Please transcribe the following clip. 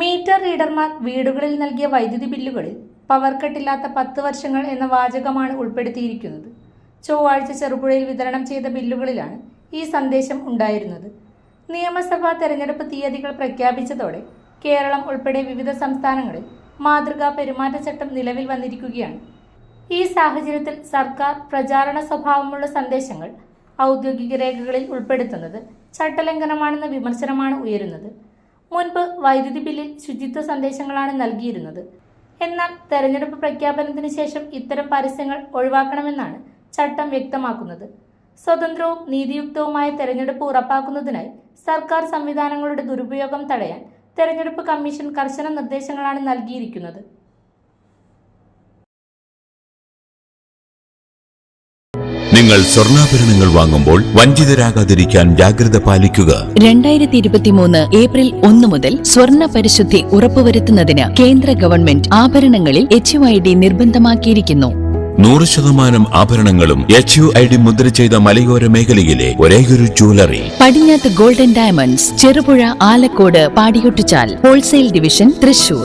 Metre റീഡർമാർ വീടുകളിൽ നൽകിയ വൈദ്യുതി ബില്ലുകളിൽ പവർ കട്ടില്ലാത്ത 10 വർഷങ്ങൾ എന്ന വാചകമാണ് ഉൾപ്പെടുത്തിയിരിക്കുന്നത്. ചൊവ്വാഴ്ച ചെറുപുഴയിൽ വിതരണം ചെയ്ത ബില്ലുകളിലാണ് ഈ സന്ദേശം ഉണ്ടായിരുന്നത്. നിയമസഭാ തെരഞ്ഞെടുപ്പ് തീയതികൾ പ്രഖ്യാപിച്ചതോടെ കേരളം ഉൾപ്പെടെ വിവിധ സംസ്ഥാനങ്ങളിൽ മാതൃകാ പെരുമാറ്റച്ചട്ടം നിലവിൽ വന്നിരിക്കുകയാണ്. ഈ സാഹചര്യത്തിൽ സർക്കാർ പ്രചാരണ സ്വഭാവമുള്ള സന്ദേശങ്ങൾ ഔദ്യോഗിക രേഖകളിൽ ഉൾപ്പെടുത്തുന്നത് ചട്ടലംഘനമാണെന്ന വിമർശനമാണ് ഉയരുന്നത്. മുൻപ് വൈദ്യുതി ബില്ലിൽ ശുചിത്വ സന്ദേശങ്ങളാണ് നൽകിയിരുന്നത്. എന്നാൽ തെരഞ്ഞെടുപ്പ് പ്രഖ്യാപനത്തിന് ശേഷം ഇത്തരം പരസ്യങ്ങൾ ഒഴിവാക്കണമെന്നാണ് ചട്ടം വ്യക്തമാക്കുന്നത്. സ്വതന്ത്രവും നീതിയുക്തവുമായ തെരഞ്ഞെടുപ്പ് ഉറപ്പാക്കുന്നതിനായി സർക്കാർ സംവിധാനങ്ങളുടെ ദുരുപയോഗം തടയാൻ തെരഞ്ഞെടുപ്പ് കമ്മീഷൻ കർശന നിർദ്ദേശങ്ങളാണ് നൽകിയിരിക്കുന്നത്. നിങ്ങൾ സ്വർണ്ണാഭരണങ്ങൾ വാങ്ങുമ്പോൾ വഞ്ചിതരാകാതിരിക്കാൻ ജാഗ്രത പാലിക്കുക. 2023 ഏപ്രിൽ 1 മുതൽ സ്വർണ്ണ പരിശുദ്ധി ഉറപ്പുവരുത്തുന്നതിന് കേന്ദ്ര ഗവൺമെന്റ് ആഭരണങ്ങളിൽ HUID നിർബന്ധമാക്കിയിരിക്കുന്നു. 100% ആഭരണങ്ങളും HUID മുദ്ര ചെയ്ത മലയോര മേഖലയിലെ ഒരേയൊരു jewellery Padinjath Golden Diamonds, Cherupuzha, Alakode, Padiyotchal, wholesale division, Thrissur.